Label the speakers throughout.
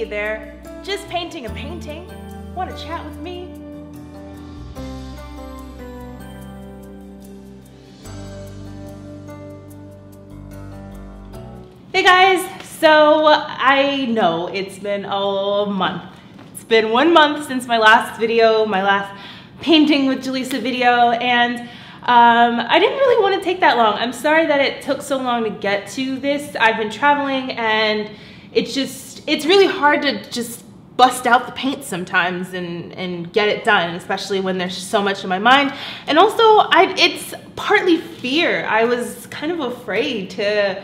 Speaker 1: you there, just painting a painting. Want to chat with me? Hey guys, so I know it's been a month. It's been 1 month since my last video, my last painting with Jaleesa video, and I didn't really want to take that long. I'm sorry that it took so long to get to this. I've been traveling and it's really hard to just bust out the paint sometimes and get it done, especially when there's so much in my mind. And also, it's partly fear. I was kind of afraid to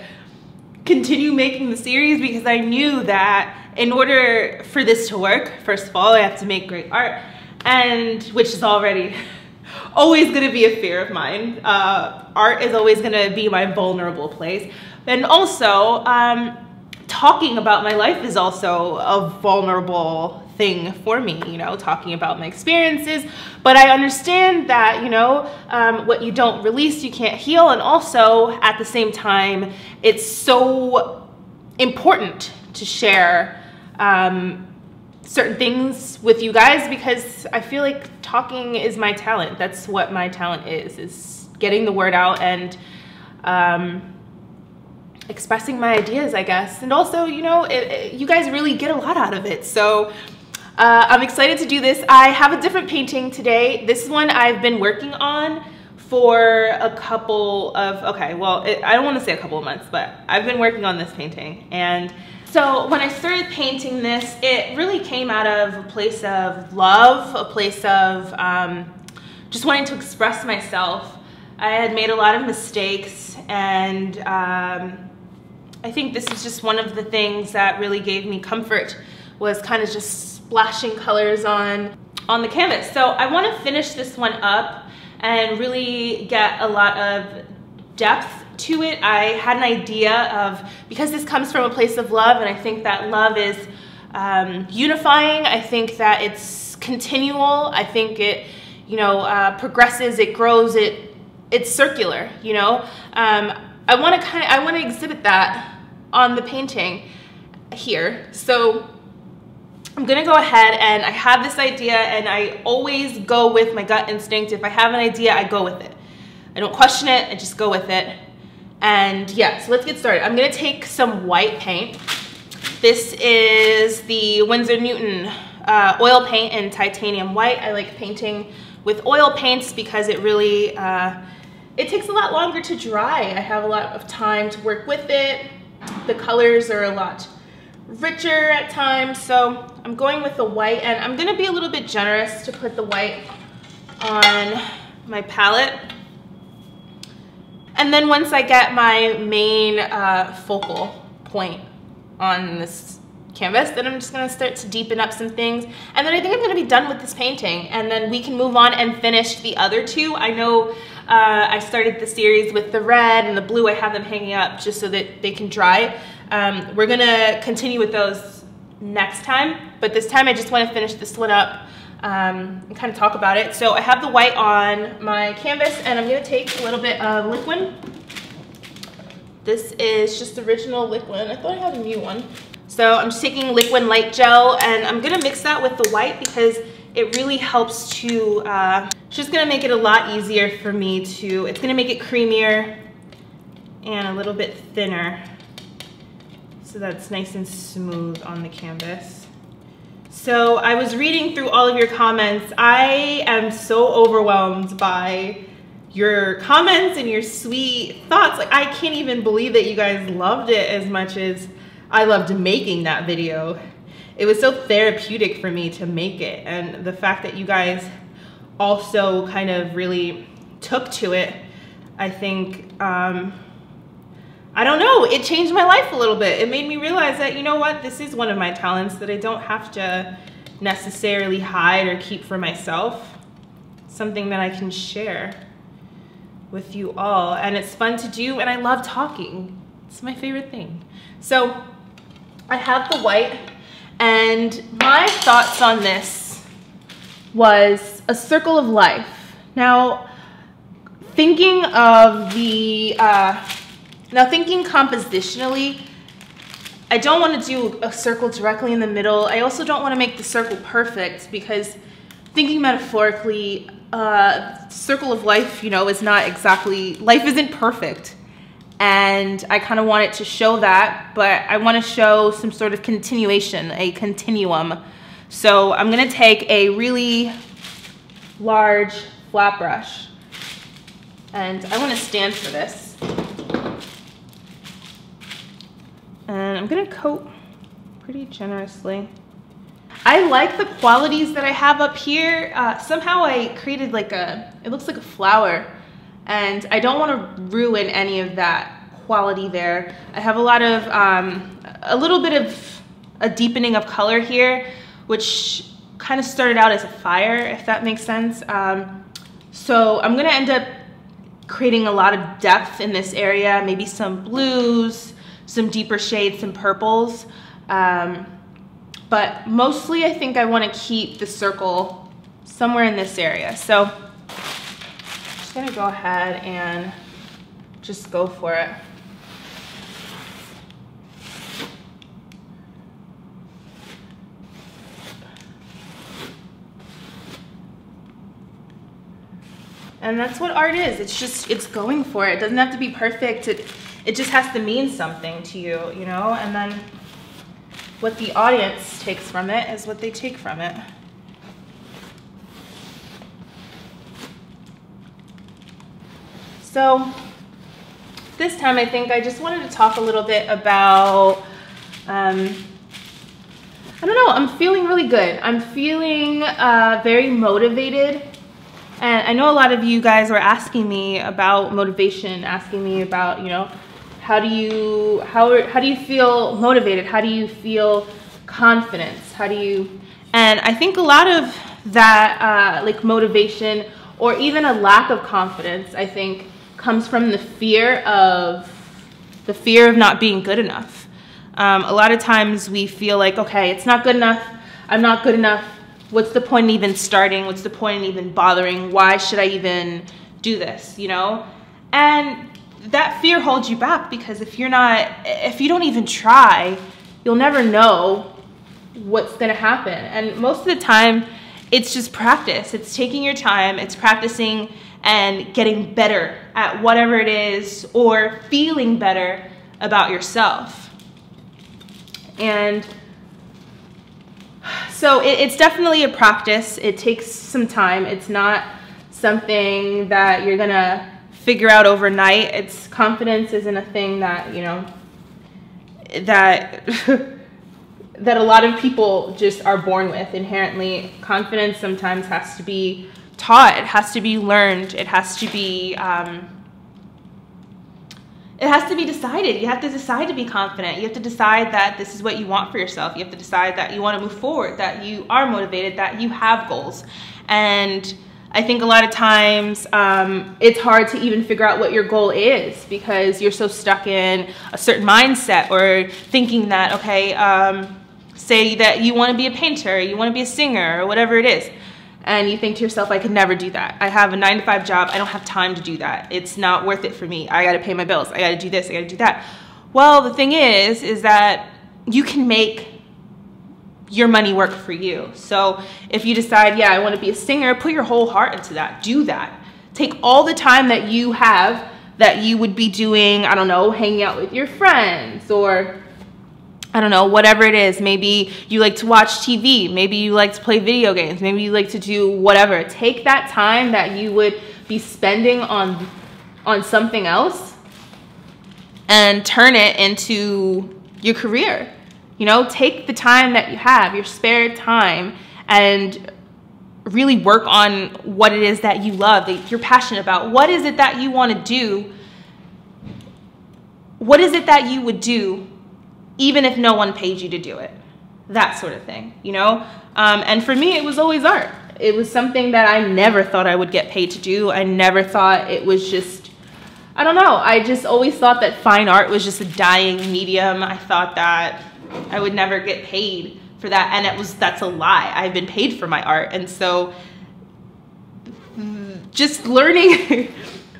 Speaker 1: continue making the series because I knew that in order for this to work, first of all, I have to make great art, and which is already always going to be a fear of mine. Art is always going to be my vulnerable place. And also, talking about my life is also a vulnerable thing for me, you know, talking about my experiences. But I understand that, you know, what you don't release, you can't heal. And also, at the same time, it's so important to share certain things with you guys because I feel like talking is my talent. That's what my talent is getting the word out and expressing my ideas, I guess. And also, you know, you guys really get a lot out of it. So I'm excited to do this. I have a different painting today. This one I've been working on for a couple of, okay, well, I don't want to say a couple of months, but I've been working on this painting. And so when I started painting this, it really came out of a place of love, a place of just wanting to express myself. I had made a lot of mistakes, and I think this is just one of the things that really gave me comfort, was kind of just splashing colors on the canvas. So I want to finish this one up and really get a lot of depth to it. I had an idea of, because this comes from a place of love, and I think that love is unifying. I think that it's continual. I think it, you know, progresses, it grows, it's circular, you know. I want to exhibit that on the painting here. So I'm gonna go ahead, and I have this idea, and I always go with my gut instinct. If I have an idea, I go with it. I don't question it, I just go with it. And yeah, so let's get started. I'm gonna take some white paint. This is the Winsor Newton oil paint in titanium white. I like painting with oil paints because it really, it takes a lot longer to dry. I have a lot of time to work with it. The colors are a lot richer at times, so I'm going with the white, and I'm gonna be a little bit generous to put the white on my palette. And then once I get my main focal point on this canvas, then I'm just gonna start to deepen up some things. And then I think I'm gonna be done with this painting, and then we can move on and finish the other two. I know I started the series with the red and the blue. I have them hanging up just so that they can dry. We're gonna continue with those next time, but this time I just wanna finish this one up and kind of talk about it. So I have the white on my canvas, and I'm gonna take a little bit of liquid. This is just original liquid. I thought I had a new one. So I'm just taking liquid light gel, and I'm gonna mix that with the white because it really helps to, it's just gonna make it a lot easier for me to, it's gonna make it creamier and a little bit thinner so that it's nice and smooth on the canvas. So I was reading through all of your comments. I am so overwhelmed by your comments and your sweet thoughts. Like, I can't even believe that you guys loved it as much as I loved making that video. It was so therapeutic for me to make it, and the fact that you guys also kind of really took to it, I think, I don't know, it changed my life a little bit. It made me realize that, you know what, this is one of my talents that I don't have to necessarily hide or keep for myself. Something that I can share with you all, and it's fun to do, and I love talking. It's my favorite thing. So I have the white, and my thoughts on this was a circle of life. Now, thinking of the, now thinking compositionally, I don't want to do a circle directly in the middle. I also don't want to make the circle perfect, because thinking metaphorically, circle of life, you know, is not exactly, life isn't perfect. And I kind of want it to show that, but I want to show some sort of continuation, a continuum. So I'm going to take a really large flat brush, and I want to stand for this. And I'm going to coat pretty generously. I like the qualities that I have up here. Somehow I created like it looks like a flower, and I don't want to ruin any of that quality there. I have a lot of, a little bit of a deepening of color here, which kind of started out as a fire, if that makes sense. So I'm gonna end up creating a lot of depth in this area, maybe some blues, some deeper shades, some purples. But mostly I think I want to keep the circle somewhere in this area. So I'm just going to go ahead and just go for it. And that's what art is. It's going for it. It doesn't have to be perfect. It just has to mean something to you, you know? And then what the audience takes from it is what they take from it. So this time I think I just wanted to talk a little bit about, I don't know, I'm feeling really good. I'm feeling very motivated. And I know a lot of you guys were asking me about motivation, asking me about, you know, how do you feel motivated? How do you feel confidence? And I think a lot of that like motivation, or even a lack of confidence, I think comes from the fear of not being good enough. A lot of times we feel like, okay, it's not good enough. I'm not good enough. What's the point in even starting? What's the point in even bothering? Why should I even do this, you know? And that fear holds you back, because if you don't even try, you'll never know what's gonna happen. And most of the time, it's just practice. It's taking your time, it's practicing and getting better at whatever it is, or feeling better about yourself. And so it's definitely a practice. It takes some time. It's not something that you're gonna figure out overnight. Confidence isn't a thing that, you know, that that a lot of people just are born with inherently. Confidence sometimes has to be taught. It has to be learned. It has to be decided. You have to decide to be confident. You have to decide that this is what you want for yourself. You have to decide that you want to move forward, that you are motivated, that you have goals. And I think a lot of times it's hard to even figure out what your goal is, because you're so stuck in a certain mindset, or thinking that, okay, say that you want to be a painter, you want to be a singer, or whatever it is. And you think to yourself, I could never do that. I have a 9-to-5 job. I don't have time to do that. It's not worth it for me. I got to pay my bills. I got to do this. I got to do that. Well, the thing is that you can make your money work for you. So if you decide, yeah, I want to be a singer, put your whole heart into that. Do that. Take all the time that you have that you would be doing, I don't know, hanging out with your friends, or I don't know, whatever it is. Maybe you like to watch TV. Maybe you like to play video games. Maybe you like to do whatever. Take that time that you would be spending on something else and turn it into your career. You know, take the time that you have, your spare time, and really work on what it is that you love, that you're passionate about. What is it that you want to do? What is it that you would do even if no one paid you to do it? That sort of thing, you know? And for me, it was always art. It was something that I never thought I would get paid to do. I never thought it was just, I don't know. I just always thought that fine art was just a dying medium. I thought that I would never get paid for that. And that's a lie. I've been paid for my art. And so just learning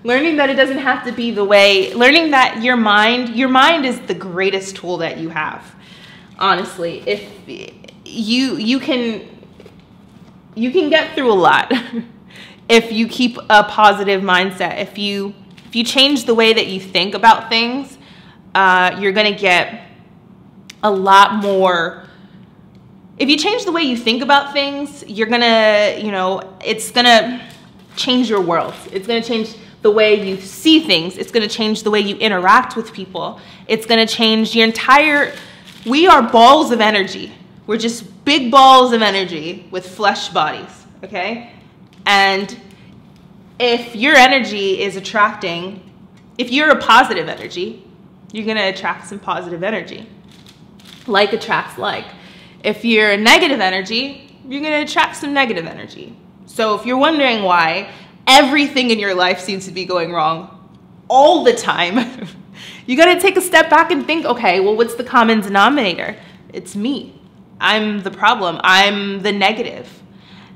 Speaker 1: Learning that it doesn't have to be the way, learning that your mind is the greatest tool that you have. Honestly, if you can get through a lot if you keep a positive mindset. If you change the way that you think about things, you're gonna get a lot more. If you change the way you think about things, you're gonna, it's gonna change your world. It's gonna change the way you see things. It's gonna change the way you interact with people. It's gonna change your entire, we are balls of energy. We're just big balls of energy with flesh bodies, okay? And if your energy is attracting, if you're a positive energy, you're gonna attract some positive energy. Like attracts like. If you're a negative energy, you're gonna attract some negative energy. So if you're wondering why everything in your life seems to be going wrong all the time, you gotta take a step back and think, okay, well, what's the common denominator? It's me. I'm the problem. I'm the negative.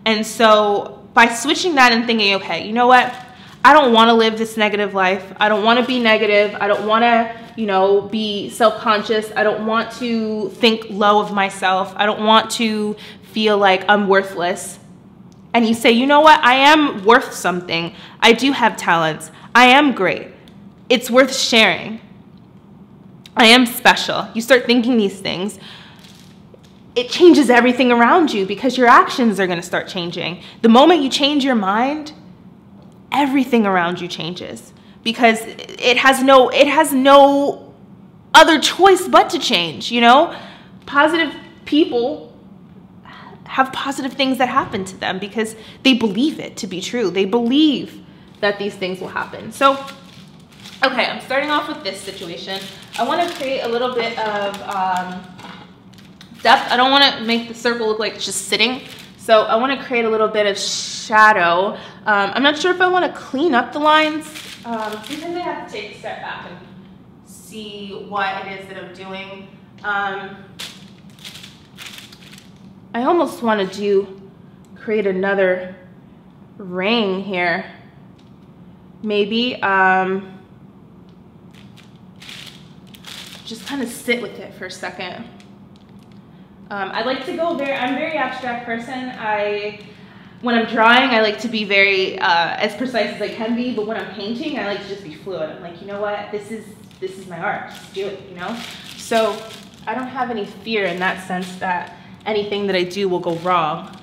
Speaker 1: And so by switching that and thinking, okay, you know what? I don't wanna live this negative life. I don't wanna be negative. I don't wanna, be self-conscious. I don't want to think low of myself. I don't want to feel like I'm worthless. And you say, you know what? I am worth something. I do have talents. I am great. It's worth sharing. I am special. You start thinking these things. It changes everything around you because your actions are going to start changing. The moment you change your mind, everything around you changes because it has no other choice but to change, Positive people have positive things that happen to them because they believe it to be true. They believe that these things will happen. So, okay, I'm starting off with this situation. I want to create a little bit of depth. I don't want to make the circle look like it's just sitting. So I want to create a little bit of shadow. I'm not sure if I want to clean up the lines. Sometimes I have to take a step back and see what it is that I'm doing. I almost want to create another ring here. Maybe just kind of sit with it for a second. I like to go I'm a very abstract person. When I'm drawing, I like to be very as precise as I can be, but when I'm painting, I like to just be fluid. I'm like, you know what, this is my art, just do it, So I don't have any fear in that sense that anything that I do will go wrong.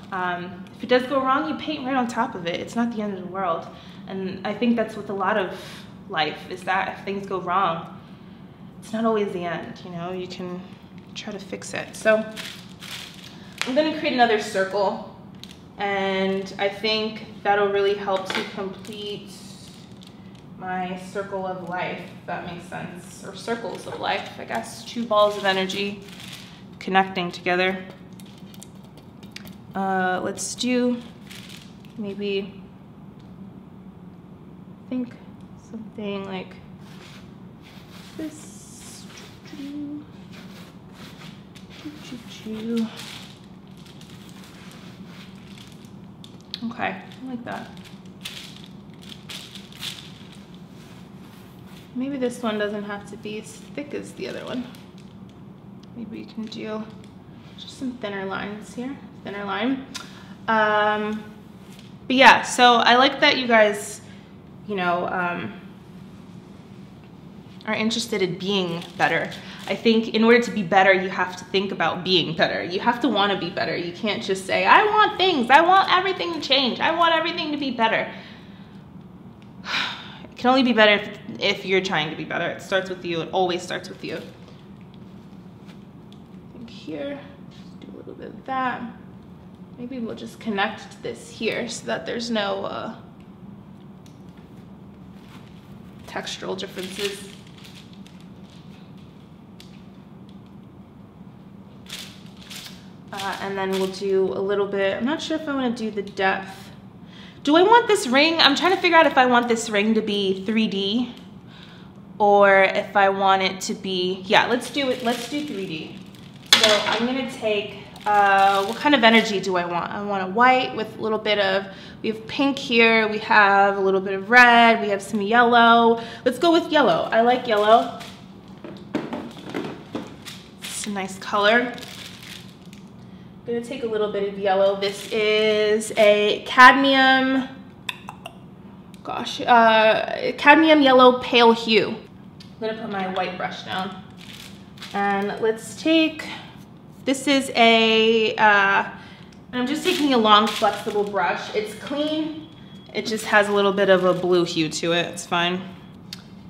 Speaker 1: If it does go wrong, you paint right on top of it. It's not the end of the world. And I think that's with a lot of life, is that if things go wrong, it's not always the end, you can try to fix it. So I'm gonna create another circle, and I think that'll really help to complete my circle of life, if that makes sense, or circles of life, I guess. 2 balls of energy connecting together. Let's do maybe, I think something like this. Okay, I like that. Maybe this one doesn't have to be as thick as the other one. Maybe you can do just some thinner lines here, thinner line. But yeah, so I like that you guys, are interested in being better. I think in order to be better, you have to think about being better. You have to want to be better. You can't just say, I want things. I want everything to change. I want everything to be better. It can only be better if you're trying to be better. It starts with you. It always starts with you. I think here, just do a little bit of that. Maybe we'll just connect this here so that there's no textural differences. And then we'll do a little bit, I'm not sure if I want to do the depth. Do I want this ring? I'm trying to figure out if I want this ring to be 3D or if I want it to be, yeah, let's do it. Let's do 3D. So I'm going to take what kind of energy do I want? I want a white with a little bit of, we have pink here, we have a little bit of red, we have some yellow. Let's go with yellow. I like yellow. It's a nice color. I'm gonna take a little bit of yellow. This is a cadmium, cadmium yellow pale hue. I'm gonna put my white brush down. And let's take, this is a, I'm just taking a long flexible brush. It's clean. It just has a little bit of a blue hue to it. It's fine.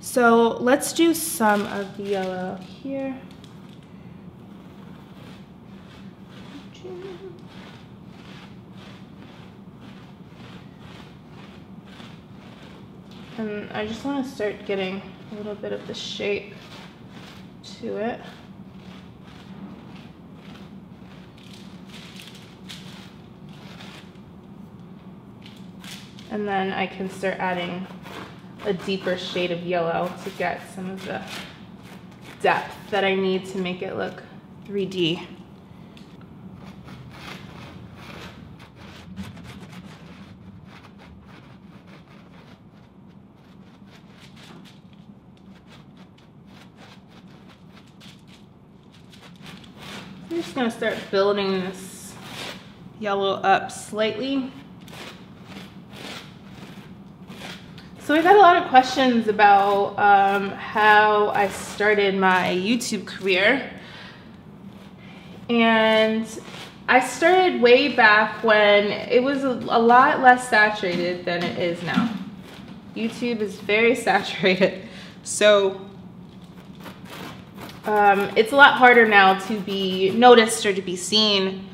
Speaker 1: So let's do some of the yellow here. And I just want to start getting a little bit of the shape to it. And then I can start adding a deeper shade of yellow to get some of the depth that I need to make it look 3D. I'm just gonna start building this yellow up slightly. So I got a lot of questions about how I started my YouTube career. And I started way back when it was a lot less saturated than it is now. YouTube is very saturated. So it's a lot harder now to be noticed or to be seen.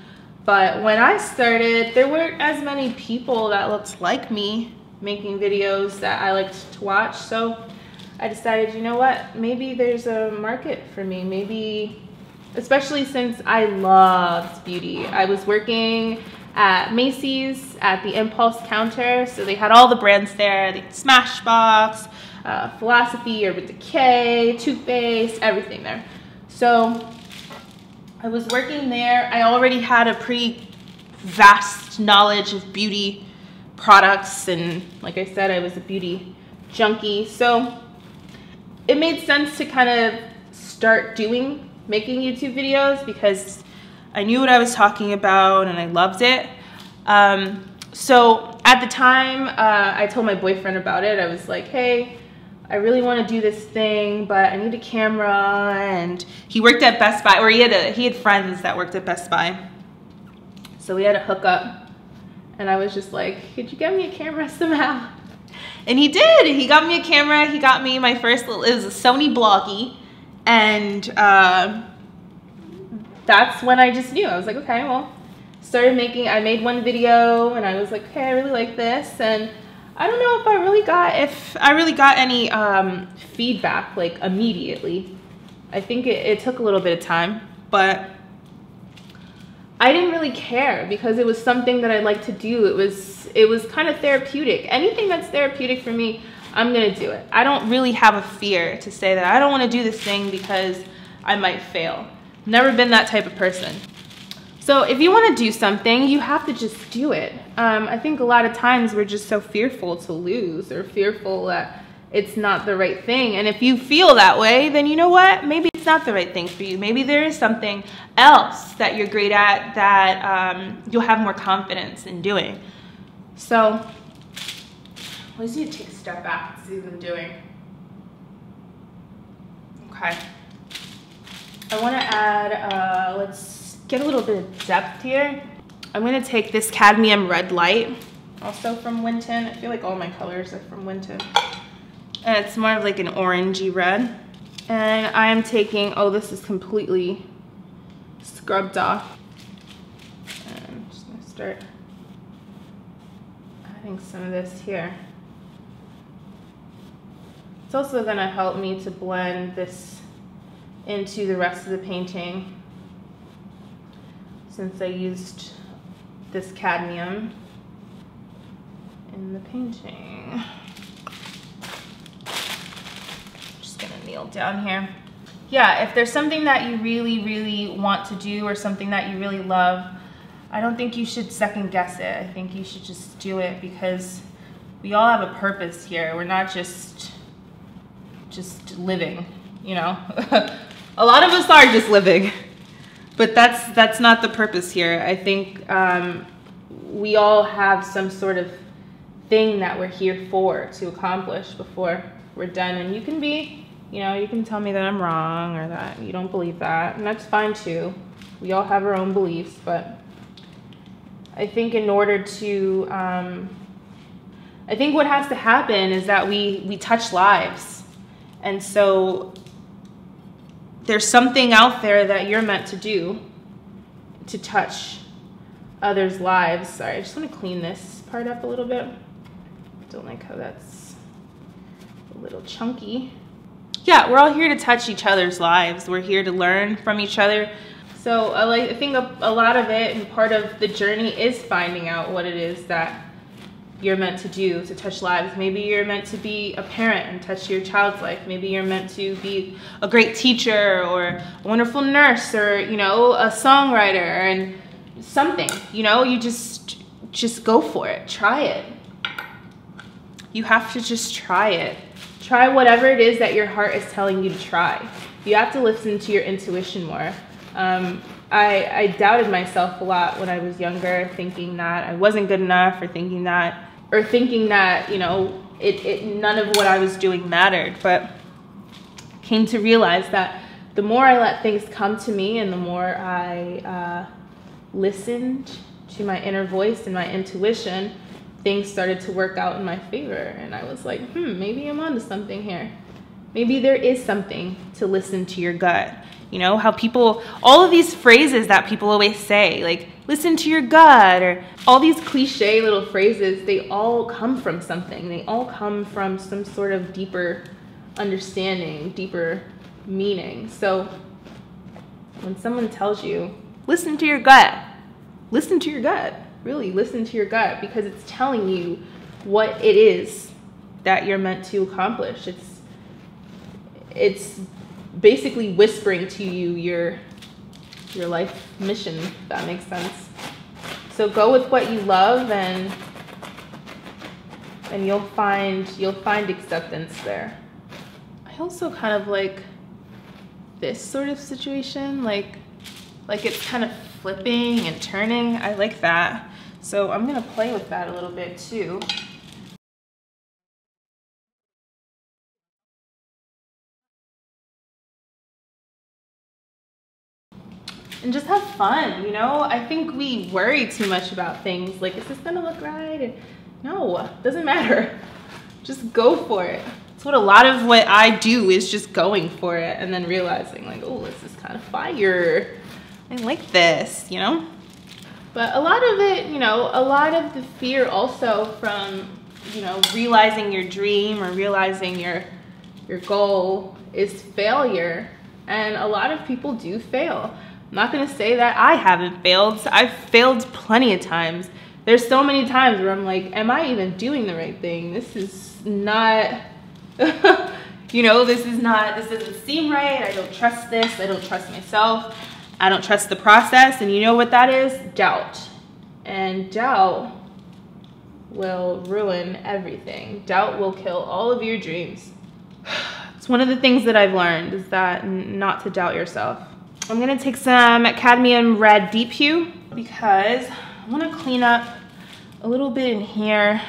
Speaker 1: But when I started, there weren't as many people that looked like me making videos that I liked to watch. So I decided, you know what, maybe there's a market for me. Maybe, especially since I loved beauty. I was working at Macy's at the impulse counter. So they had all the brands there. They had Smashbox, Philosophy, Urban Decay, Too Faced, everything there. So I was working there. I already had a pretty vast knowledge of beauty products, and like I said, I was a beauty junkie. So it made sense to kind of start making YouTube videos because I knew what I was talking about and I loved it. So at the time, I told my boyfriend about it. I was like, hey, I really want to do this thing, but I need a camera. And he worked at Best Buy, or he had friends that worked at Best Buy. So we had a hookup. And I was just like, could you get me a camera somehow? And he did. He got me a camera. He got me my first little, it was a Sony Bloggie. And that's when I just knew. I was like, okay, well, I made one video and I was like, okay, I really like this. And I don't know if I really got any feedback like immediately. I think it took a little bit of time, but I didn't really care because it was something that I like to do. It was kind of therapeutic. Anything that's therapeutic for me, I'm gonna do it. I don't really have a fear to say that I don't want to do this thing because I might fail. Never been that type of person. So if you want to do something, you have to just do it. I think a lot of times we're just so fearful to lose or fearful that it's not the right thing. And if you feel that way, then you know what? Maybe it's not the right thing for you. Maybe there is something else that you're great at that you'll have more confidence in doing. So let's need to take a step back and see what I'm doing. Okay. I want to add, let's get a little bit of depth here. I'm going to take this cadmium red light, also from Winton. I feel like all my colors are from Winton. And it's more of like an orangey red. And I am taking, oh, this is completely scrubbed off. And I'm just going to start adding some of this here. It's also going to help me to blend this into the rest of the painting, since I used this cadmium in the painting. Just gonna kneel down here. yeah, if there's something that you really, really want to do or something that you really love, I don't think you should second guess it. I think you should just do it, because we all have a purpose here. We're not just living, you know? A lot of us are just living, but that's not the purpose here. I think we all have some sort of thing that we're here for, to accomplish before we're done. And you can be, you know, you can tell me that I'm wrong or that you don't believe that, and that's fine too. We all have our own beliefs, but I think in order to, I think what has to happen is that we touch lives. And so there's something out there that you're meant to do to touch others' lives. Sorry, I just want to clean this part up a little bit. Don't like how that's a little chunky. Yeah, we're all here to touch each other's lives. We're here to learn from each other. So I think a lot of it, and part of the journey, is finding out what it is that you're meant to do to touch lives. Maybe you're meant to be a parent and touch your child's life. Maybe you're meant to be a great teacher or a wonderful nurse, or, you know, a songwriter and something. You know, you just go for it. Try it. You have to just try it. Try whatever it is that your heart is telling you to try. You have to listen to your intuition more. I doubted myself a lot when I was younger, thinking that I wasn't good enough, or thinking that, you know, none of what I was doing mattered. But came to realize that the more I let things come to me, and the more I listened to my inner voice and my intuition, things started to work out in my favor. And I was like, maybe I'm onto something here. Maybe there is something to listen to your gut. You know, how people, all of these phrases that people always say, like, listen to your gut, or all these cliche little phrases, they all come from something. They all come from some sort of deeper understanding, deeper meaning. So when someone tells you, listen to your gut, listen to your gut. Really listen to your gut, because it's telling you what it is that you're meant to accomplish. It's basically whispering to you your life mission, if that makes sense. So go with what you love, and you'll find acceptance there. I also kind of like this sort of situation, like it's kind of flipping and turning. I like that. So I'm gonna play with that a little bit too. And just have fun, you know? I think we worry too much about things. Like, is this gonna look right? And no, doesn't matter. Just go for it. It's what a lot of what I do is, just going for it and then realizing, like, oh, this is kind of fire. I like this, you know? But a lot of it, you know, a lot of the fear also from, you know, realizing your dream or realizing your goal is failure. And a lot of people do fail. I'm not gonna say that I haven't failed. I've failed plenty of times. There's so many times where I'm like, am I even doing the right thing? This is not, you know, this doesn't seem right. I don't trust this. I don't trust myself. I don't trust the process. And you know what that is? Doubt. And doubt will ruin everything. Doubt will kill all of your dreams. It's one of the things that I've learned, is that not to doubt yourself. I'm gonna take some cadmium red deep hue, because I wanna clean up a little bit in here,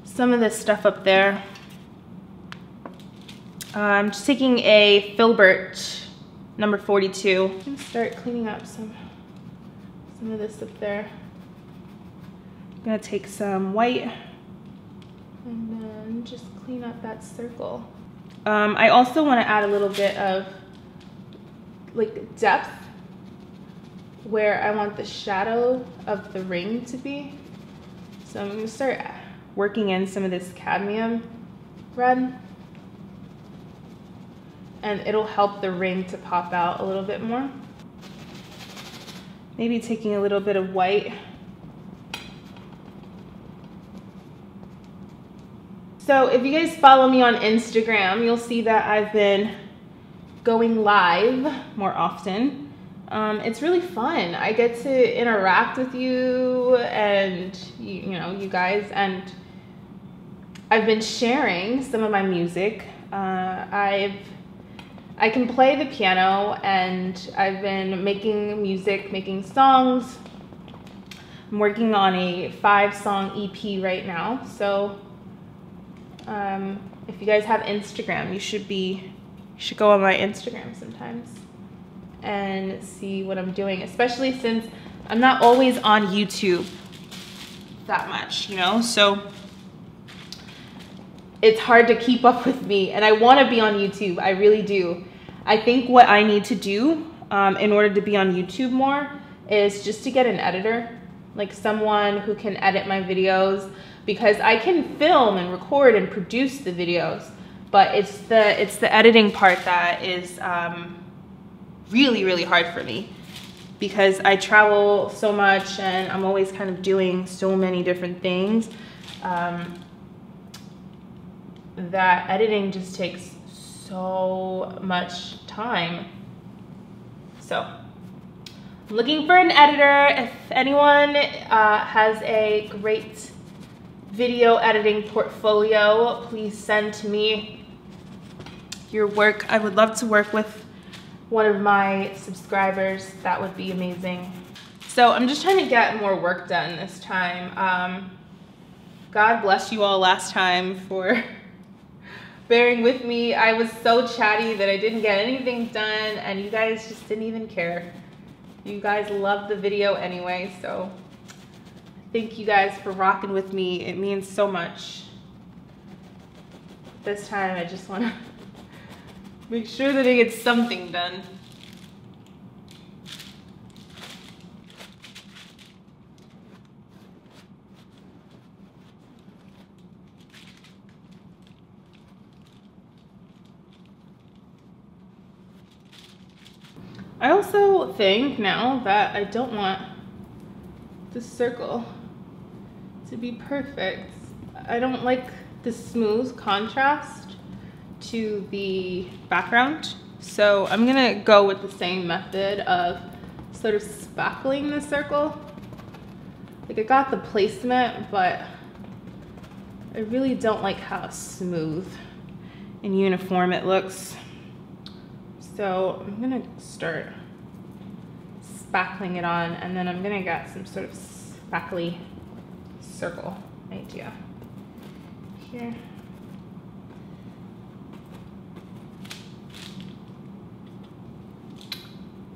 Speaker 1: some of this stuff up there. I'm just taking a Filbert number 42. I'm gonna start cleaning up some of this up there. I'm gonna take some white and then just clean up that circle. I also want to add a little bit of like depth where I want the shadow of the ring to be. So I'm gonna start working in some of this cadmium red, and it'll help the ring to pop out a little bit more. Maybe taking a little bit of white. So if you guys follow me on Instagram, you'll see that I've been going live more often. It's really fun. I get to interact with you and you guys, and I've been sharing some of my music. I can play the piano, and I've been making music, making songs. I'm working on a 5-song EP right now. So if you guys have Instagram, you should go on my Instagram sometimes and see what I'm doing, especially since I'm not always on YouTube that much, so it's hard to keep up with me, and I want to be on YouTube. I really do. I think what I need to do in order to be on YouTube more is just to get an editor, like someone who can edit my videos, because I can film and record and produce the videos, but it's the editing part that is really, really hard for me, because I travel so much and I'm always kind of doing so many different things that editing just takes so much time. So I'm looking for an editor. If anyone has a great video editing portfolio, please send to me your work. I would love to work with one of my subscribers. That would be amazing. So I'm just trying to get more work done this time. God bless you all last time for bearing with me. I was so chatty that I didn't get anything done, and you guys just didn't even care. You guys loved the video anyway, so thank you guys for rocking with me. It means so much. This time I just want to make sure that I get something done. I also think now that I don't want this circle to be perfect. I don't like the smooth contrast to the background. So I'm gonna go with the same method of sort of spackling the circle. Like, I got the placement, but I really don't like how smooth and uniform it looks. So I'm gonna start spackling it on, and then I'm gonna get some sort of spackly circle idea here.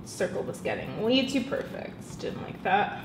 Speaker 1: Circle was getting way too perfect. Didn't like that.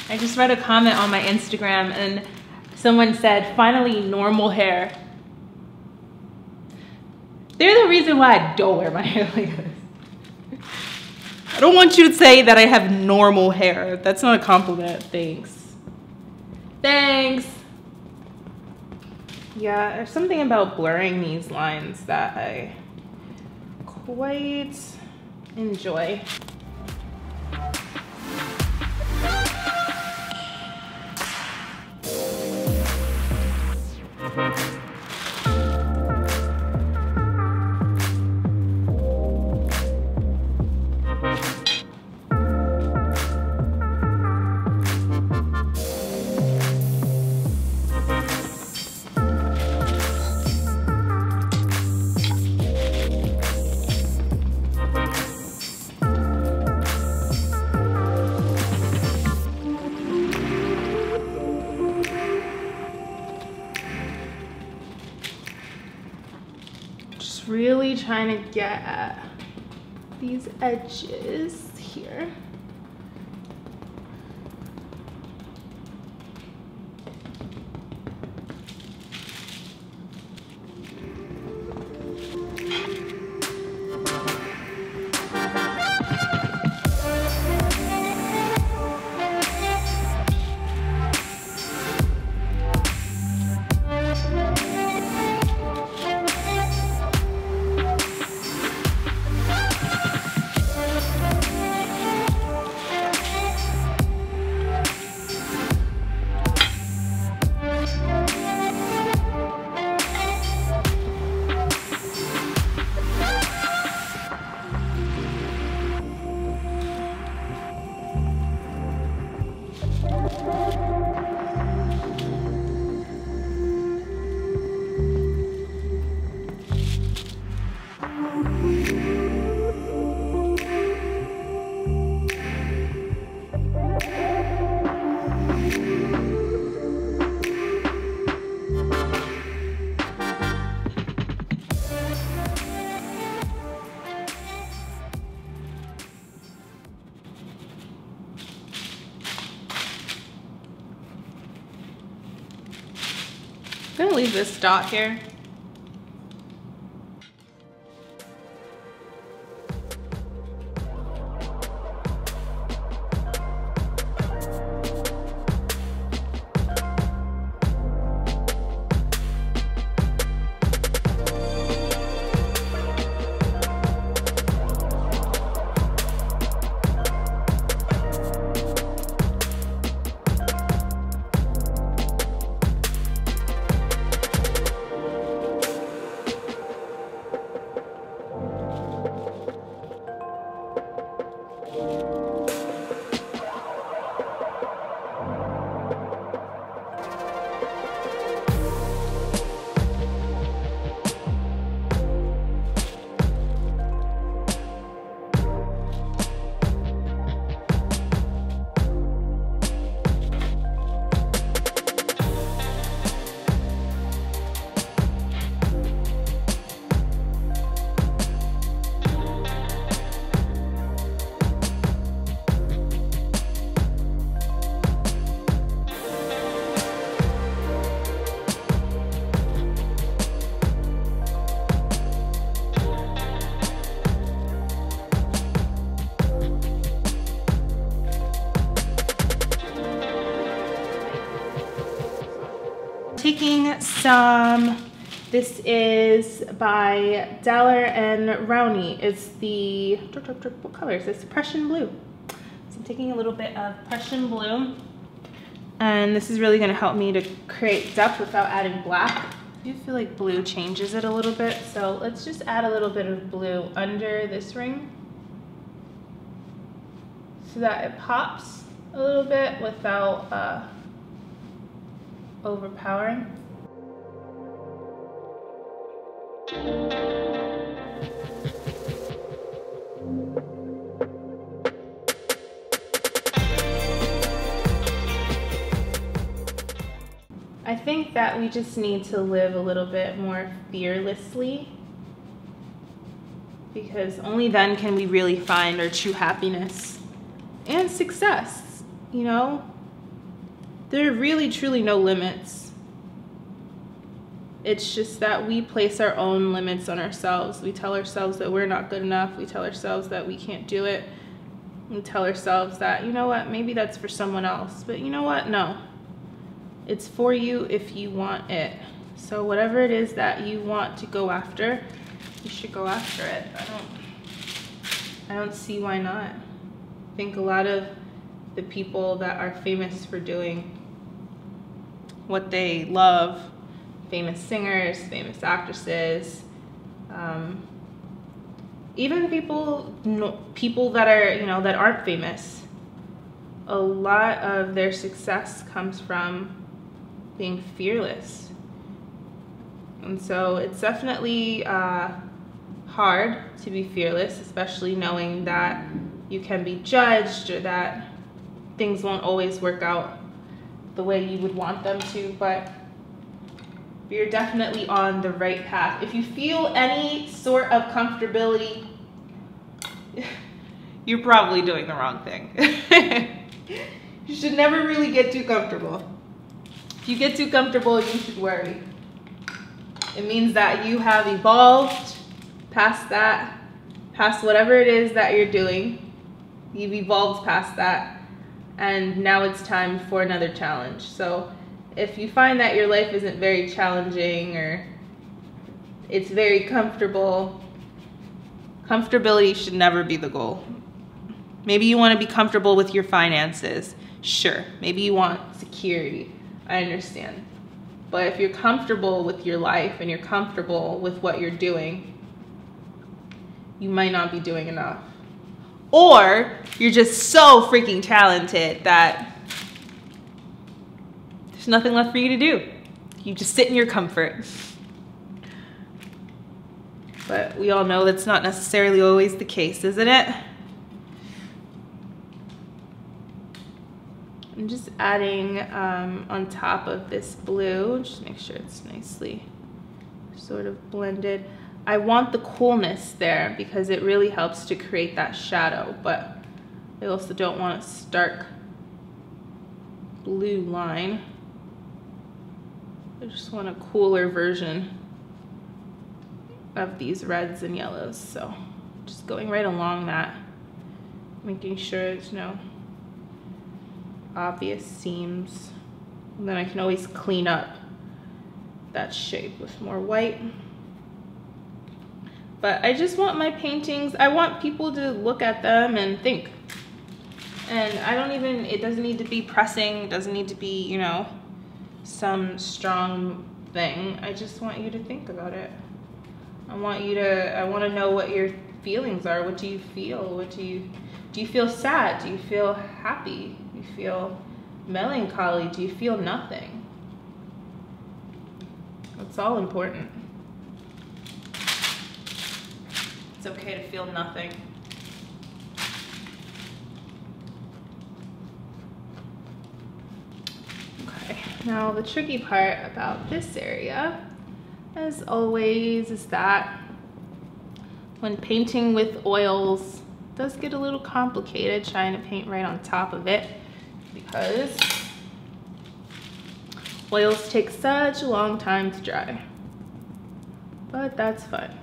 Speaker 1: I just read a comment on my Instagram and someone said, finally normal hair. They're the reason why I don't wear my hair like this. I don't want you to say that I have normal hair. That's not a compliment. Thanks. Thanks. Yeah, there's something about blurring these lines that I quite enjoy. Really trying to get at these edges here. I'm gonna leave this dot here. Taking some, this is by Daler and Rowney. It's the, what color is this? Prussian blue. So I'm taking a little bit of Prussian blue, and this is really gonna help me to create depth without adding black. I do feel like blue changes it a little bit, so let's just add a little bit of blue under this ring so that it pops a little bit without overpowering. I think that we just need to live a little bit more fearlessly, because only then can we really find our true happiness and success, you know? There are really truly no limits. It's just that we place our own limits on ourselves. We tell ourselves that we're not good enough. We tell ourselves that we can't do it. We tell ourselves that, you know what, maybe that's for someone else. But you know what, no. It's for you if you want it. So whatever it is that you want to go after, you should go after it. I don't see why not. I think a lot of the people that are famous for doing what they love, famous singers, famous actresses, even people that are, you know, that aren't famous, a lot of their success comes from being fearless. And so it's definitely hard to be fearless, especially knowing that you can be judged or that things won't always work out the way you would want them to, but you're definitely on the right path. If you feel any sort of comfortability, you're probably doing the wrong thing. You should never really get too comfortable. If you get too comfortable, you should worry. It means that you have evolved past that, past whatever it is that you're doing. You've evolved past that, and now it's time for another challenge. So if you find that your life isn't very challenging or it's very comfortable, comfortability should never be the goal. Maybe you want to be comfortable with your finances. Sure, maybe you want security. I understand. But if you're comfortable with your life and you're comfortable with what you're doing, you might not be doing enough. Or you're just so freaking talented that there's nothing left for you to do. You just sit in your comfort. But we all know that's not necessarily always the case, isn't it? I'm just adding on top of this blue, just make sure it's nicely sort of blended. I want the coolness there because it really helps to create that shadow, but I also don't want a stark blue line. I just want a cooler version of these reds and yellows. So just going right along that, making sure there's no obvious seams. And then I can always clean up that shape with more white. But I just want my paintings, I want people to look at them and think. And I don't even, it doesn't need to be pressing, it doesn't need to be, you know, some strong thing. I just want you to think about it. I want to know what your feelings are. What do you feel? Do you feel sad? Do you feel happy? Do you feel melancholy? Do you feel nothing? It's all important. It's okay to feel nothing. Okay, now the tricky part about this area, as always, is that when painting with oils, it does get a little complicated trying to paint right on top of it because oils take such a long time to dry. But that's fine.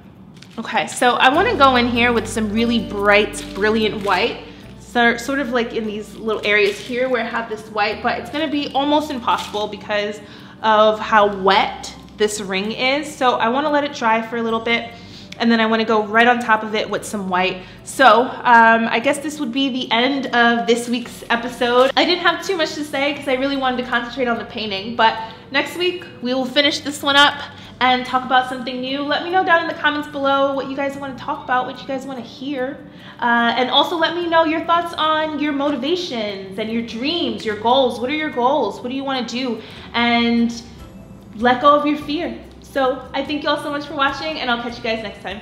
Speaker 1: Okay, so I want to go in here with some really bright, brilliant white. So sort of like in these little areas here where I have this white, but it's going to be almost impossible because of how wet this ring is. So I want to let it dry for a little bit, and then I want to go right on top of it with some white. So I guess this would be the end of this week's episode. I didn't have too much to say because I really wanted to concentrate on the painting, but next week we will finish this one up and talk about something new. Let me know down in the comments below what you guys want to talk about, what you guys want to hear. And also let me know your thoughts on your motivations and your dreams, your goals. What are your goals? What do you want to do? And let go of your fear. So I thank you all so much for watching, and I'll catch you guys next time.